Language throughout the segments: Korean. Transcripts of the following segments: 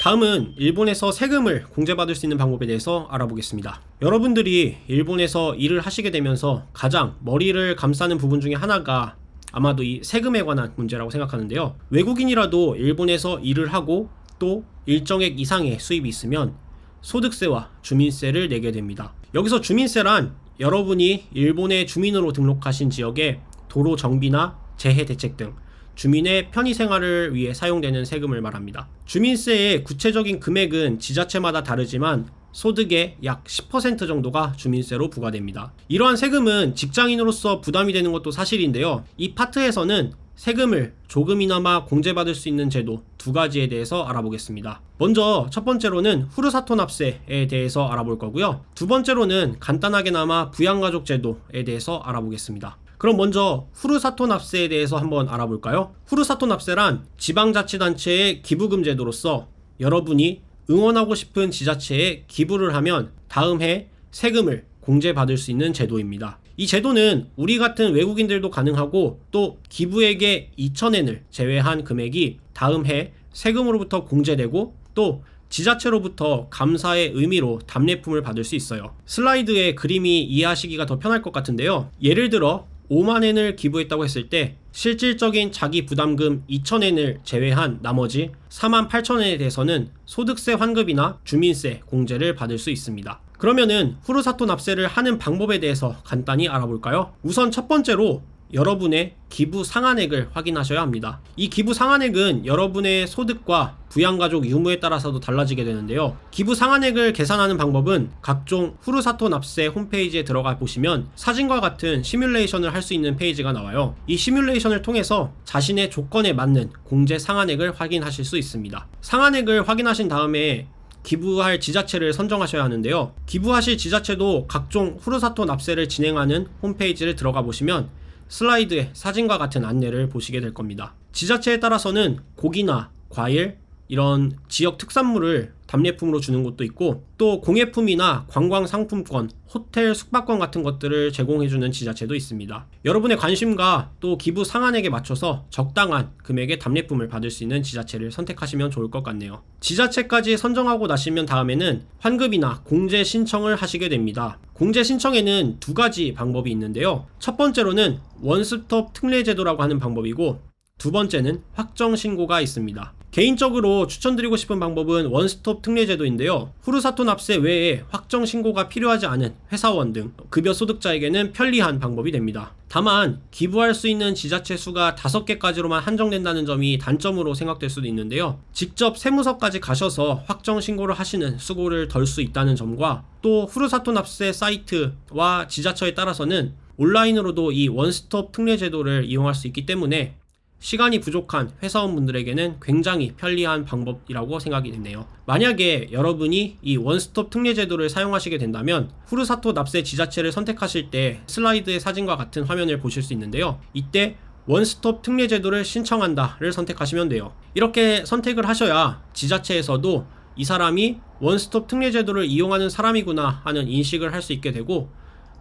다음은 일본에서 세금을 공제받을 수 있는 방법에 대해서 알아보겠습니다. 여러분들이 일본에서 일을 하시게 되면서 가장 머리를 감싸는 부분 중에 하나가 아마도 이 세금에 관한 문제라고 생각하는데요. 외국인이라도 일본에서 일을 하고 또 일정액 이상의 수입이 있으면 소득세와 주민세를 내게 됩니다. 여기서 주민세란 여러분이 일본의 주민으로 등록하신 지역의 도로 정비나 재해 대책 등 주민의 편의 생활을 위해 사용되는 세금을 말합니다. 주민세의 구체적인 금액은 지자체마다 다르지만 소득의 약 10% 정도가 주민세로 부과됩니다. 이러한 세금은 직장인으로서 부담이 되는 것도 사실인데요. 이 파트에서는 세금을 조금이나마 공제받을 수 있는 제도 두 가지에 대해서 알아보겠습니다. 먼저 첫 번째로는 후르사토 납세에 대해서 알아볼 거고요. 두 번째로는 간단하게나마 부양가족 제도에 대해서 알아보겠습니다. 그럼 먼저 후르사토 납세에 대해서 한번 알아볼까요? 후르사토 납세란 지방자치단체의 기부금 제도로서 여러분이 응원하고 싶은 지자체에 기부를 하면 다음 해 세금을 공제받을 수 있는 제도입니다. 이 제도는 우리 같은 외국인들도 가능하고 또 기부액의 2,000엔을 제외한 금액이 다음 해 세금으로부터 공제되고 또 지자체로부터 감사의 의미로 답례품을 받을 수 있어요. 슬라이드에 그림이 이해하시기가 더 편할 것 같은데요. 예를 들어 5만엔을 기부했다고 했을 때 실질적인 자기 부담금 2,000엔을 제외한 나머지 48,000엔에 대해서는 소득세 환급이나 주민세 공제를 받을 수 있습니다. 그러면은 후르사토 납세를 하는 방법에 대해서 간단히 알아볼까요? 우선 첫 번째로 여러분의 기부 상한액을 확인하셔야 합니다. 이 기부 상한액은 여러분의 소득과 부양가족 유무에 따라서도 달라지게 되는데요. 기부 상한액을 계산하는 방법은 각종 후르사토 납세 홈페이지에 들어가 보시면 사진과 같은 시뮬레이션을 할 수 있는 페이지가 나와요. 이 시뮬레이션을 통해서 자신의 조건에 맞는 공제 상한액을 확인하실 수 있습니다. 상한액을 확인하신 다음에 기부할 지자체를 선정하셔야 하는데요. 기부하실 지자체도 각종 후르사토 납세를 진행하는 홈페이지를 들어가 보시면 슬라이드에 사진과 같은 안내를 보시게 될 겁니다. 지자체에 따라서는 고기나 과일, 이런 지역 특산물을 답례품으로 주는 곳도 있고 또 공예품이나 관광상품권, 호텔 숙박권 같은 것들을 제공해주는 지자체도 있습니다. 여러분의 관심과 또 기부 상한액에 맞춰서 적당한 금액의 답례품을 받을 수 있는 지자체를 선택하시면 좋을 것 같네요. 지자체까지 선정하고 나시면 다음에는 환급이나 공제 신청을 하시게 됩니다. 공제 신청에는 두 가지 방법이 있는데요. 첫 번째로는 원스톱 특례 제도라고 하는 방법이고 두 번째는 확정 신고가 있습니다. 개인적으로 추천드리고 싶은 방법은 원스톱 특례 제도인데요. 후르사토 납세 외에 확정 신고가 필요하지 않은 회사원 등 급여 소득자에게는 편리한 방법이 됩니다. 다만 기부할 수 있는 지자체 수가 5개까지로만 한정된다는 점이 단점으로 생각될 수도 있는데요. 직접 세무서까지 가셔서 확정 신고를 하시는 수고를 덜 수 있다는 점과 또 후르사토 납세 사이트와 지자체에 따라서는 온라인으로도 이 원스톱 특례 제도를 이용할 수 있기 때문에 시간이 부족한 회사원분들에게는 굉장히 편리한 방법이라고 생각이 되네요. 만약에 여러분이 이 원스톱 특례 제도를 사용하시게 된다면 후르사토 납세 지자체를 선택하실 때 슬라이드의 사진과 같은 화면을 보실 수 있는데요. 이때 원스톱 특례 제도를 신청한다를 선택하시면 돼요. 이렇게 선택을 하셔야 지자체에서도 이 사람이 원스톱 특례 제도를 이용하는 사람이구나 하는 인식을 할 수 있게 되고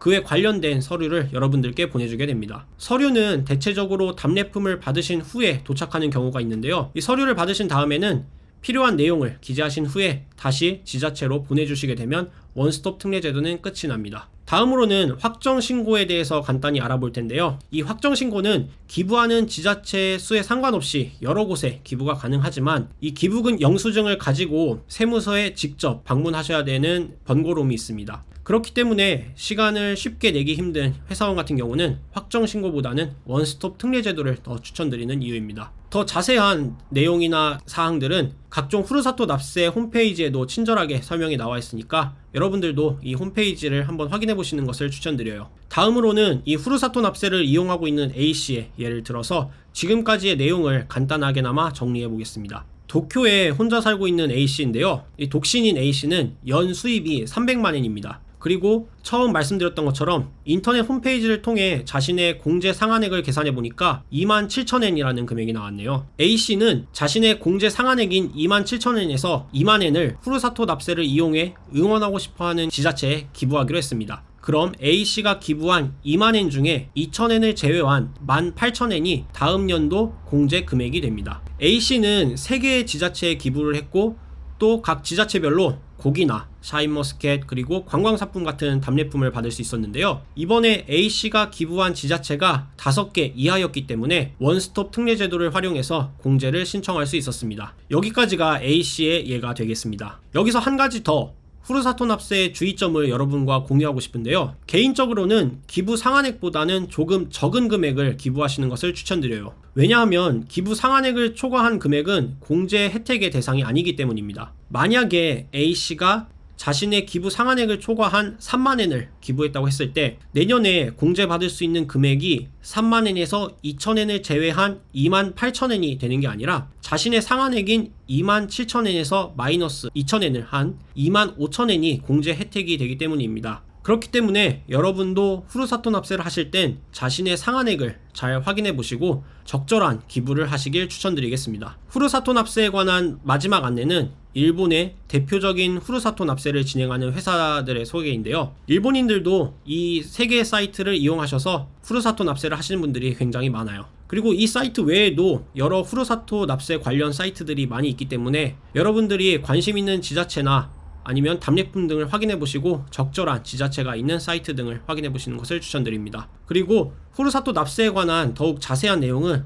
그에 관련된 서류를 여러분들께 보내주게 됩니다. 서류는 대체적으로 답례품을 받으신 후에 도착하는 경우가 있는데요. 이 서류를 받으신 다음에는 필요한 내용을 기재하신 후에 다시 지자체로 보내주시게 되면 원스톱 특례 제도는 끝이 납니다. 다음으로는 확정 신고에 대해서 간단히 알아볼 텐데요. 이 확정 신고는 기부하는 지자체 수에 상관없이 여러 곳에 기부가 가능하지만 이 기부금 영수증을 가지고 세무서에 직접 방문하셔야 되는 번거로움이 있습니다. 그렇기 때문에 시간을 쉽게 내기 힘든 회사원 같은 경우는 확정 신고보다는 원스톱 특례 제도를 더 추천드리는 이유입니다. 더 자세한 내용이나 사항들은 각종 후르사토 납세 홈페이지에도 친절하게 설명이 나와 있으니까 여러분들도 이 홈페이지를 한번 확인해 보시는 것을 추천드려요. 다음으로는 이 후르사토 납세를 이용하고 있는 A씨의 예를 들어서 지금까지의 내용을 간단하게나마 정리해 보겠습니다. 도쿄에 혼자 살고 있는 A씨인데요. 이 독신인 A씨는 연 수입이 300만엔입니다. 그리고 처음 말씀드렸던 것처럼 인터넷 홈페이지를 통해 자신의 공제 상한액을 계산해 보니까 27,000엔이라는 금액이 나왔네요. A씨는 자신의 공제 상한액인 27,000엔에서 20,000엔을 후르사토 납세를 이용해 응원하고 싶어하는 지자체에 기부하기로 했습니다. 그럼 A씨가 기부한 20,000엔 중에 2,000엔을 제외한 18,000엔이 다음 연도 공제 금액이 됩니다. A씨는 3개의 지자체에 기부를 했고 또 각 지자체별로 고기나 샤인머스켓 그리고 관광상품 같은 답례품을 받을 수 있었는데요. 이번에 A씨가 기부한 지자체가 5개 이하였기 때문에 원스톱 특례 제도를 활용해서 공제를 신청할 수 있었습니다. 여기까지가 A씨의 예가 되겠습니다. 여기서 한 가지 더 후르사토 납세의 주의점을 여러분과 공유하고 싶은데요. 개인적으로는 기부 상한액보다는 조금 적은 금액을 기부하시는 것을 추천드려요. 왜냐하면 기부 상한액을 초과한 금액은 공제 혜택의 대상이 아니기 때문입니다. 만약에 A씨가 자신의 기부 상한액을 초과한 3만엔을 기부했다고 했을 때 내년에 공제받을 수 있는 금액이 3만엔에서 2천엔을 제외한 2만 8천엔이 되는 게 아니라 자신의 상한액인 2만 7천엔에서 마이너스 2천엔을 한 2만 5천엔이 공제 혜택이 되기 때문입니다. 그렇기 때문에 여러분도 후르사토 납세를 하실 땐 자신의 상한액을 잘 확인해 보시고 적절한 기부를 하시길 추천드리겠습니다. 후르사토 납세에 관한 마지막 안내는 일본의 대표적인 후르사토 납세를 진행하는 회사들의 소개인데요. 일본인들도 이 3개의 사이트를 이용하셔서 후르사토 납세를 하시는 분들이 굉장히 많아요. 그리고 이 사이트 외에도 여러 후르사토 납세 관련 사이트들이 많이 있기 때문에 여러분들이 관심 있는 지자체나 아니면 답례품 등을 확인해 보시고 적절한 지자체가 있는 사이트 등을 확인해 보시는 것을 추천드립니다. 그리고 후르사토 납세에 관한 더욱 자세한 내용은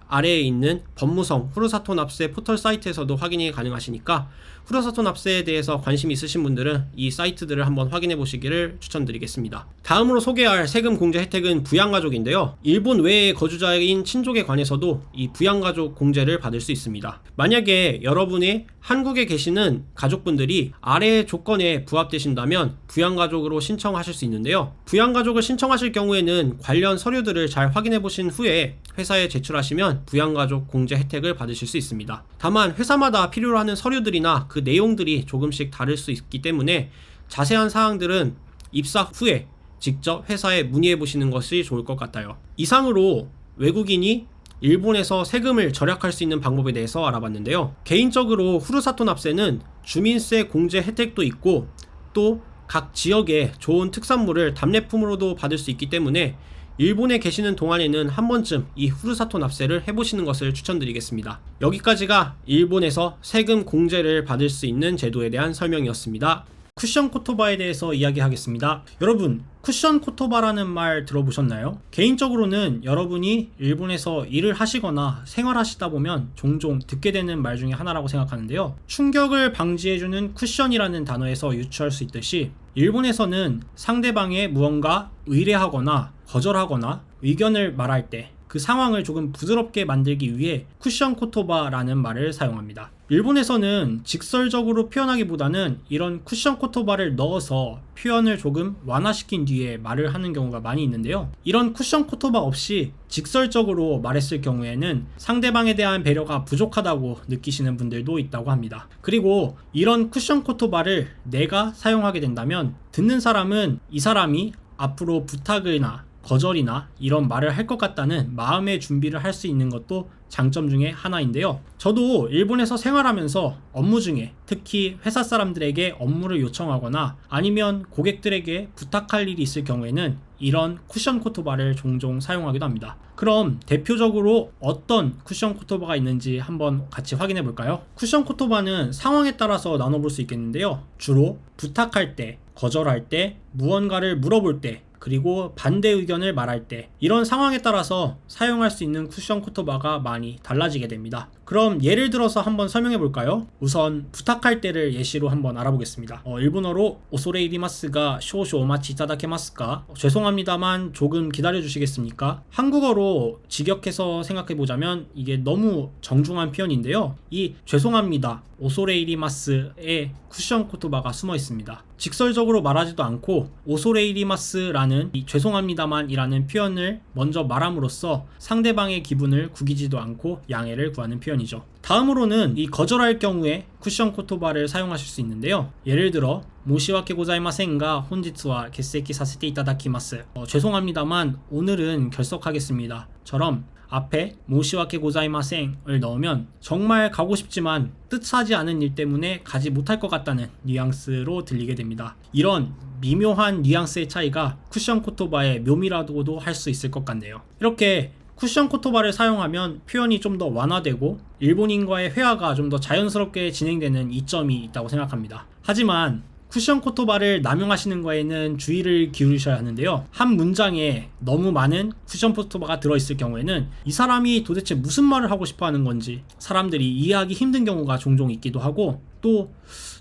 아래에 있는 법무성 후르사토 납세 포털 사이트에서도 확인이 가능하시니까 후르사토 납세에 대해서 관심 있으신 분들은 이 사이트들을 한번 확인해 보시기를 추천드리겠습니다. 다음으로 소개할 세금 공제 혜택은 부양가족인데요. 일본 외의 거주자인 친족에 관해서도 이 부양가족 공제를 받을 수 있습니다. 만약에 여러분이 한국에 계시는 가족분들이 아래의 조건에 부합되신다면 부양가족으로 신청하실 수 있는데요. 부양가족을 신청하실 경우에는 관련 서류들을 잘 확인해 보신 후에 회사에 제출하시면 부양가족 공제 혜택을 받으실 수 있습니다. 다만 회사마다 필요로 하는 서류들이나 그 내용들이 조금씩 다를 수 있기 때문에 자세한 사항들은 입사 후에 직접 회사에 문의해 보시는 것이 좋을 것 같아요. 이상으로 외국인이 일본에서 세금을 절약할 수 있는 방법에 대해서 알아봤는데요. 개인적으로 후르사토 납세는 주민세 공제 혜택도 있고 또 각 지역의 좋은 특산물을 답례품으로도 받을 수 있기 때문에 일본에 계시는 동안에는 한 번쯤 이 후르사토 납세를 해보시는 것을 추천드리겠습니다. 여기까지가 일본에서 세금 공제를 받을 수 있는 제도에 대한 설명이었습니다. 쿠션 코토바에 대해서 이야기하겠습니다. 여러분, 쿠션 코토바라는 말 들어보셨나요? 개인적으로는 여러분이 일본에서 일을 하시거나 생활하시다 보면 종종 듣게 되는 말 중에 하나라고 생각하는데요. 충격을 방지해주는 쿠션이라는 단어에서 유추할 수 있듯이 일본에서는 상대방의 무언가 의뢰하거나 거절하거나 의견을 말할 때 그 상황을 조금 부드럽게 만들기 위해 쿠션 코토바라는 말을 사용합니다. 일본에서는 직설적으로 표현하기보다는 이런 쿠션 코토바를 넣어서 표현을 조금 완화시킨 뒤에 말을 하는 경우가 많이 있는데요. 이런 쿠션 코토바 없이 직설적으로 말했을 경우에는 상대방에 대한 배려가 부족하다고 느끼시는 분들도 있다고 합니다. 그리고 이런 쿠션 코토바를 내가 사용하게 된다면 듣는 사람은 이 사람이 앞으로 부탁이나 거절이나 이런 말을 할 것 같다는 마음의 준비를 할 수 있는 것도 장점 중에 하나인데요. 저도 일본에서 생활하면서 업무 중에 특히 회사 사람들에게 업무를 요청하거나 아니면 고객들에게 부탁할 일이 있을 경우에는 이런 쿠션 코토바를 종종 사용하기도 합니다. 그럼 대표적으로 어떤 쿠션 코토바가 있는지 한번 같이 확인해 볼까요? 쿠션 코토바는 상황에 따라서 나눠볼 수 있겠는데요. 주로 부탁할 때, 거절할 때, 무언가를 물어볼 때, 그리고 반대 의견을 말할 때 이런 상황에 따라서 사용할 수 있는 쿠션 코토바가 많이 달라지게 됩니다. 그럼 예를 들어서 한번 설명해 볼까요? 우선 부탁할 때를 예시로 한번 알아보겠습니다. 일본어로 오소레 이리마스가 쇼쇼 오마치 이타다케마스까? 죄송합니다만 조금 기다려 주시겠습니까? 한국어로 직역해서 생각해 보자면 이게 너무 정중한 표현인데요. 이 죄송합니다, 오소레 이리마스에 쿠션 코토바가 숨어 있습니다. 직설적으로 말하지도 않고 오소레 이리마스라는 이 죄송합니다만 이라는 표현을 먼저 말함으로써 상대방의 기분을 구기지도 않고 양해를 구하는 표현이죠. 다음으로는 이 거절할 경우에 쿠션 코토바를 사용하실 수 있는데요. 예를 들어 모시와케 고자이마센가 혼지츠와欠席 사세테 이타다키마스. 죄송합니다만 오늘은 결석하겠습니다 처럼 앞에 모시와케 고자이마센을 넣으면 정말 가고 싶지만 뜻하지 않은 일 때문에 가지 못할 것 같다는 뉘앙스로 들리게 됩니다. 이런 미묘한 뉘앙스의 차이가 쿠션 코토바의 묘미라고도 할 수 있을 것 같네요. 이렇게 쿠션 코토바를 사용하면 표현이 좀 더 완화되고 일본인과의 회화가 좀 더 자연스럽게 진행되는 이점이 있다고 생각합니다. 하지만 쿠션 코토바를 남용하시는 거에는 주의를 기울이셔야 하는데요. 한 문장에 너무 많은 쿠션 코토바가 들어있을 경우에는 이 사람이 도대체 무슨 말을 하고 싶어 하는 건지 사람들이 이해하기 힘든 경우가 종종 있기도 하고, 또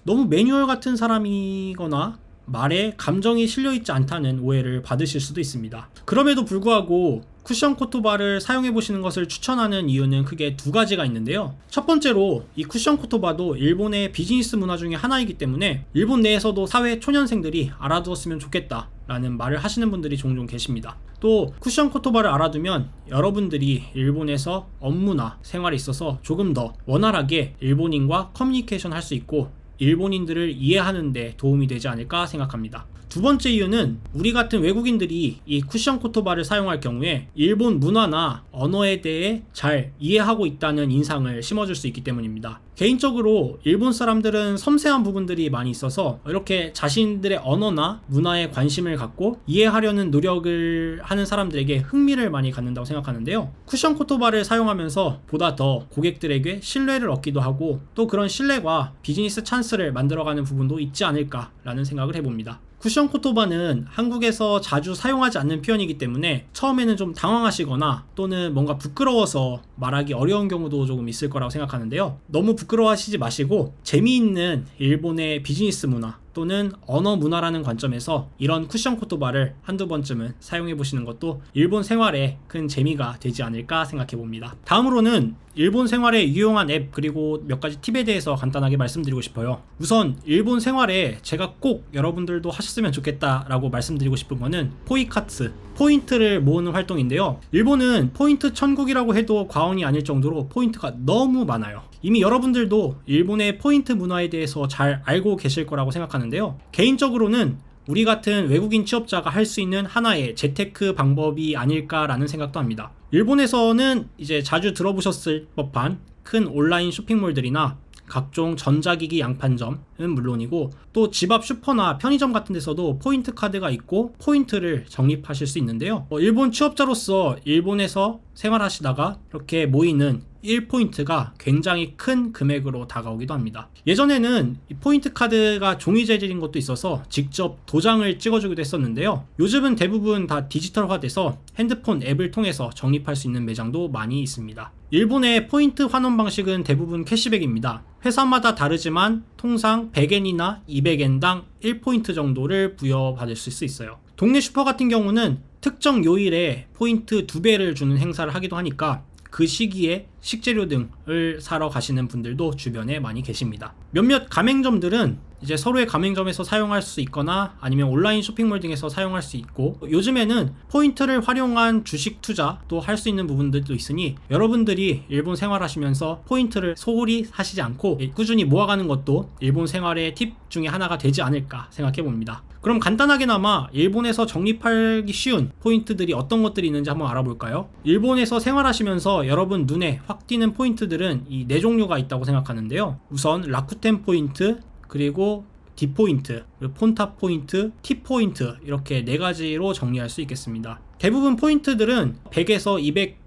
너무 매뉴얼 같은 사람이거나 말에 감정이 실려있지 않다는 오해를 받으실 수도 있습니다. 그럼에도 불구하고 쿠션 코토바를 사용해 보시는 것을 추천하는 이유는 크게 두 가지가 있는데요. 첫 번째로 이 쿠션 코토바도 일본의 비즈니스 문화 중에 하나이기 때문에 일본 내에서도 사회 초년생들이 알아두었으면 좋겠다 라는 말을 하시는 분들이 종종 계십니다. 또 쿠션 코토바를 알아두면 여러분들이 일본에서 업무나 생활에 있어서 조금 더 원활하게 일본인과 커뮤니케이션 할 수 있고 일본인들을 이해하는 데 도움이 되지 않을까 생각합니다. 두 번째 이유는 우리 같은 외국인들이 이 쿠션 코토바를 사용할 경우에 일본 문화나 언어에 대해 잘 이해하고 있다는 인상을 심어줄 수 있기 때문입니다. 개인적으로 일본 사람들은 섬세한 부분들이 많이 있어서 이렇게 자신들의 언어나 문화에 관심을 갖고 이해하려는 노력을 하는 사람들에게 흥미를 많이 갖는다고 생각하는데요. 쿠션 코토바를 사용하면서 보다 더 고객들에게 신뢰를 얻기도 하고, 또 그런 신뢰가 비즈니스 찬스를 만들어가는 부분도 있지 않을까라는 생각을 해봅니다. 쿠션 코토바는 한국에서 자주 사용하지 않는 표현이기 때문에 처음에는 좀 당황하시거나 또는 뭔가 부끄러워서 말하기 어려운 경우도 조금 있을 거라고 생각하는데요. 너무 부끄러워하시지 마시고 재미있는 일본의 비즈니스 문화 또는 언어 문화라는 관점에서 이런 쿠션 코토바를 한두 번쯤은 사용해 보시는 것도 일본 생활에 큰 재미가 되지 않을까 생각해 봅니다. 다음으로는 일본 생활에 유용한 앱 그리고 몇 가지 팁에 대해서 간단하게 말씀드리고 싶어요. 우선 일본 생활에 제가 꼭 여러분들도 하셨으면 좋겠다라고 말씀드리고 싶은 거는 포이카츠, 포인트를 모으는 활동인데요. 일본은 포인트 천국이라고 해도 과언이 아닐 정도로 포인트가 너무 많아요. 이미 여러분들도 일본의 포인트 문화에 대해서 잘 알고 계실 거라고 생각하는데요. 개인적으로는 우리 같은 외국인 취업자가 할 수 있는 하나의 재테크 방법이 아닐까라는 생각도 합니다. 일본에서는 이제 자주 들어보셨을 법한 큰 온라인 쇼핑몰들이나 각종 전자기기 양판점은 물론이고, 또 집 앞 슈퍼나 편의점 같은 데서도 포인트 카드가 있고 포인트를 적립하실 수 있는데요. 일본 취업자로서 일본에서 생활하시다가 이렇게 모이는 1포인트가 굉장히 큰 금액으로 다가오기도 합니다. 예전에는 이 포인트 카드가 종이 재질인 것도 있어서 직접 도장을 찍어주기도 했었는데요. 요즘은 대부분 다 디지털화돼서 핸드폰 앱을 통해서 적립할 수 있는 매장도 많이 있습니다. 일본의 포인트 환원 방식은 대부분 캐시백입니다. 회사마다 다르지만 통상 100엔이나 200엔당 1포인트 정도를 부여받을 수 있어요. 동네 슈퍼 같은 경우는 특정 요일에 포인트 2배를 주는 행사를 하기도 하니까 그 시기에 식재료 등을 사러 가시는 분들도 주변에 많이 계십니다. 몇몇 가맹점들은 이제 서로의 가맹점에서 사용할 수 있거나 아니면 온라인 쇼핑몰 등에서 사용할 수 있고, 요즘에는 포인트를 활용한 주식 투자도 할 수 있는 부분들도 있으니 여러분들이 일본 생활하시면서 포인트를 소홀히 하시지 않고 꾸준히 모아가는 것도 일본 생활의 팁 중에 하나가 되지 않을까 생각해 봅니다. 그럼 간단하게나마 일본에서 적립하기 쉬운 포인트들이 어떤 것들이 있는지 한번 알아볼까요? 일본에서 생활하시면서 여러분 눈에 확 띄는 포인트들은 이 4종류가 있다고 생각하는데요. 우선 라쿠텐 포인트, 그리고 D포인트, 폰타 포인트, T포인트, 이렇게 4가지로 정리할 수 있겠습니다. 대부분 포인트들은 100에서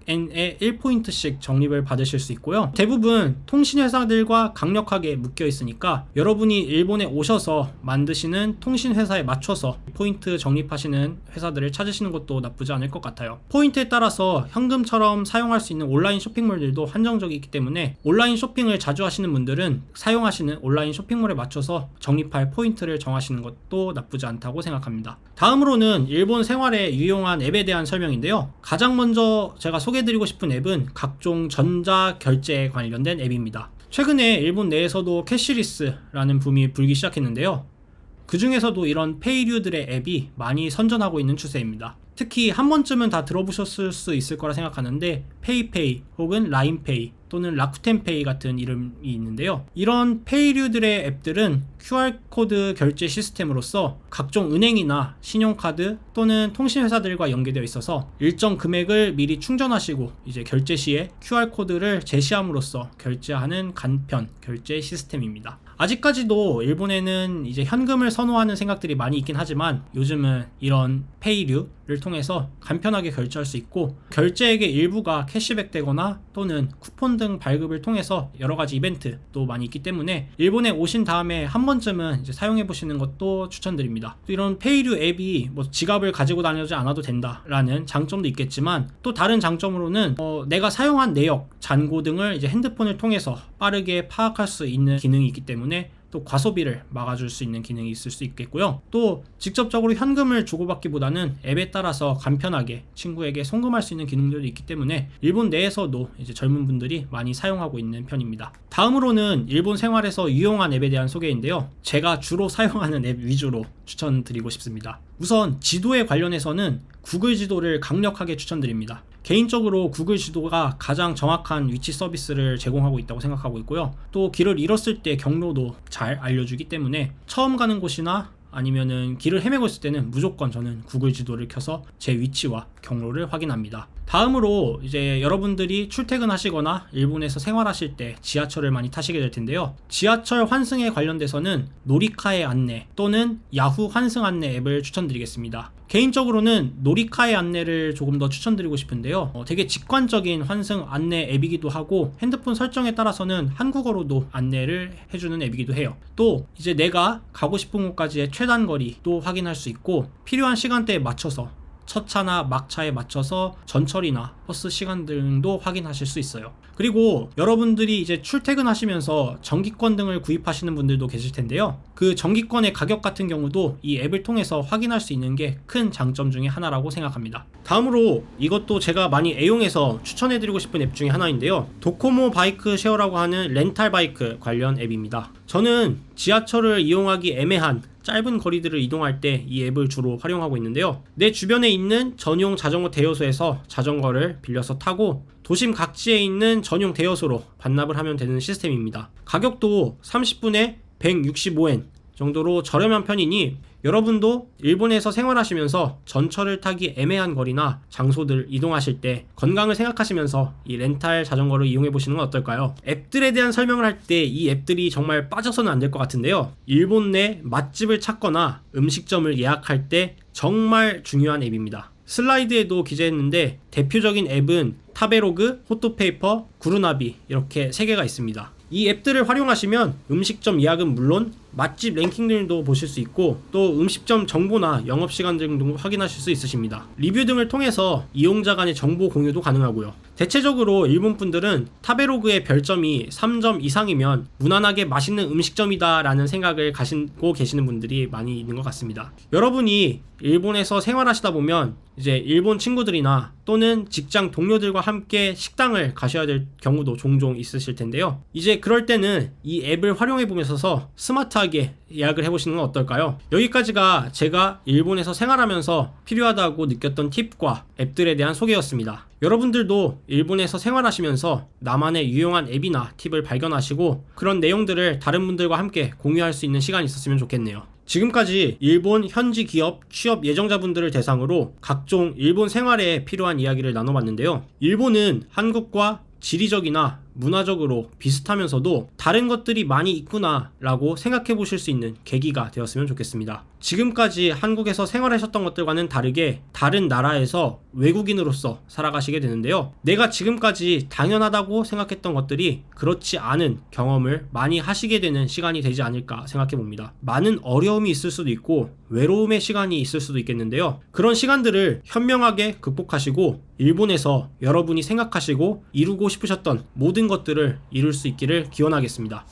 200엔에 1포인트씩 적립을 받으실 수 있고요. 대부분 통신회사들과 강력하게 묶여 있으니까 여러분이 일본에 오셔서 만드시는 통신회사에 맞춰서 포인트 적립하시는 회사들을 찾으시는 것도 나쁘지 않을 것 같아요. 포인트에 따라서 현금처럼 사용할 수 있는 온라인 쇼핑몰들도 한정적이기 때문에 온라인 쇼핑을 자주 하시는 분들은 사용하시는 온라인 쇼핑몰에 맞춰서 적립할 포인트를 정하시는 것도 나쁘지 않다고 생각합니다. 다음으로는 일본 생활에 유용한 앱에 대한 설명인데요. 가장 먼저 제가 소개해드리고 싶은 앱은 각종 전자결제에 관련된 앱입니다. 최근에 일본 내에서도 캐시리스라는 붐이 불기 시작했는데요. 그 중에서도 이런 페이류들의 앱이 많이 선전하고 있는 추세입니다. 특히 한 번쯤은 다 들어보셨을 수 있을 거라 생각하는데 페이페이 혹은 라인페이 또는 라쿠텐페이 같은 이름이 있는데요. 이런 페이류들의 앱들은 QR코드 결제 시스템으로서 각종 은행이나 신용카드 또는 통신회사들과 연계되어 있어서 일정 금액을 미리 충전하시고 이제 결제 시에 QR코드를 제시함으로써 결제하는 간편 결제 시스템입니다. 아직까지도 일본에는 이제 현금을 선호하는 생각들이 많이 있긴 하지만 요즘은 이런 페이류를 통해서 간편하게 결제할 수 있고 결제액의 일부가 캐시백 되거나 또는 쿠폰 등 발급을 통해서 여러가지 이벤트도 많이 있기 때문에 일본에 오신 다음에 한 번쯤은 이제 사용해 보시는 것도 추천드립니다. 또 이런 페이류 앱이 뭐 지갑을 가지고 다니지 않아도 된다라는 장점도 있겠지만 또 다른 장점으로는 내가 사용한 내역, 잔고 등을 이제 핸드폰을 통해서 빠르게 파악할 수 있는 기능이 있기 때문에 또 과소비를 막아줄 수 있는 기능이 있을 수 있겠고요. 또 직접적으로 현금을 주고받기보다는 앱에 따라서 간편하게 친구에게 송금할 수 있는 기능들이 있기 때문에 일본 내에서도 이제 젊은 분들이 많이 사용하고 있는 편입니다. 다음으로는 일본 생활에서 유용한 앱에 대한 소개인데요. 제가 주로 사용하는 앱 위주로 추천드리고 싶습니다. 우선 지도에 관련해서는 구글 지도를 강력하게 추천드립니다. 개인적으로 구글 지도가 가장 정확한 위치 서비스를 제공하고 있다고 생각하고 있고요. 또 길을 잃었을 때 경로도 잘 알려주기 때문에 처음 가는 곳이나 아니면은 길을 헤매고 있을 때는 무조건 저는 구글 지도를 켜서 제 위치와 경로를 확인합니다. 다음으로 이제 여러분들이 출퇴근하시거나 일본에서 생활하실 때 지하철을 많이 타시게 될 텐데요. 지하철 환승에 관련돼서는 노리카의 안내 또는 야후 환승 안내 앱을 추천드리겠습니다. 개인적으로는 노리카의 안내를 조금 더 추천드리고 싶은데요. 되게 직관적인 환승 안내 앱이기도 하고 핸드폰 설정에 따라서는 한국어로도 안내를 해주는 앱이기도 해요. 또 이제 내가 가고 싶은 곳까지의 최단 거리도 확인할 수 있고 필요한 시간대에 맞춰서 첫 차나 막차에 맞춰서 전철이나 버스 시간 등도 확인하실 수 있어요. 그리고 여러분들이 이제 출퇴근하시면서 정기권 등을 구입하시는 분들도 계실 텐데요. 그 정기권의 가격 같은 경우도 이 앱을 통해서 확인할 수 있는 게 큰 장점 중에 하나라고 생각합니다. 다음으로 이것도 제가 많이 애용해서 추천해드리고 싶은 앱 중에 하나인데요. 도코모 바이크 쉐어라고 하는 렌탈 바이크 관련 앱입니다. 저는 지하철을 이용하기 애매한 짧은 거리들을 이동할 때 이 앱을 주로 활용하고 있는데요. 내 주변에 있는 전용 자전거 대여소에서 자전거를 빌려서 타고 도심 각지에 있는 전용 대여소로 반납을 하면 되는 시스템입니다. 가격도 30분에 165엔 정도로 저렴한 편이니 여러분도 일본에서 생활하시면서 전철을 타기 애매한 거리나 장소들 이동하실 때 건강을 생각하시면서 이 렌탈 자전거를 이용해 보시는 건 어떨까요? 앱들에 대한 설명을 할 때 이 앱들이 정말 빠져서는 안 될 것 같은데요. 일본 내 맛집을 찾거나 음식점을 예약할 때 정말 중요한 앱입니다. 슬라이드에도 기재했는데 대표적인 앱은 타베로그, 호토페이퍼, 구루나비 이렇게 3개가 있습니다. 이 앱들을 활용하시면 음식점 예약은 물론 맛집 랭킹들도 보실 수 있고 또 음식점 정보나 영업시간 등도 확인하실 수 있으십니다. 리뷰 등을 통해서 이용자 간의 정보 공유도 가능하고요. 대체적으로 일본 분들은 타베로그의 별점이 3점 이상이면 무난하게 맛있는 음식점이다 라는 생각을 가지고 계시는 분들이 많이 있는 것 같습니다. 여러분이 일본에서 생활하시다 보면 이제 일본 친구들이나 또는 직장 동료들과 함께 식당을 가셔야 될 경우도 종종 있으실 텐데요. 이제 그럴 때는 이 앱을 활용해 보면서 스마트하게 예약을 해보시는 건 어떨까요? 여기까지가 제가 일본에서 생활하면서 필요하다고 느꼈던 팁과 앱들에 대한 소개였습니다. 여러분들도 일본에서 생활하시면서 나만의 유용한 앱이나 팁을 발견하시고 그런 내용들을 다른 분들과 함께 공유할 수 있는 시간이 있었으면 좋겠네요. 지금까지 일본 현지 기업 취업 예정자분들을 대상으로 각종 일본 생활에 필요한 이야기를 나눠봤는데요. 일본은 한국과 지리적이나 문화적으로 비슷하면서도 다른 것들이 많이 있구나 라고 생각해 보실 수 있는 계기가 되었으면 좋겠습니다. 지금까지 한국에서 생활하셨던 것들과는 다르게 다른 나라에서 외국인으로서 살아가시게 되는데요. 내가 지금까지 당연하다고 생각했던 것들이 그렇지 않은 경험을 많이 하시게 되는 시간이 되지 않을까 생각해 봅니다. 많은 어려움이 있을 수도 있고 외로움의 시간이 있을 수도 있겠는데요. 그런 시간들을 현명하게 극복하시고 일본에서 여러분이 생각하시고 이루고 싶으셨던 모든 것들을 이룰 수 있기를 기원하겠습니다.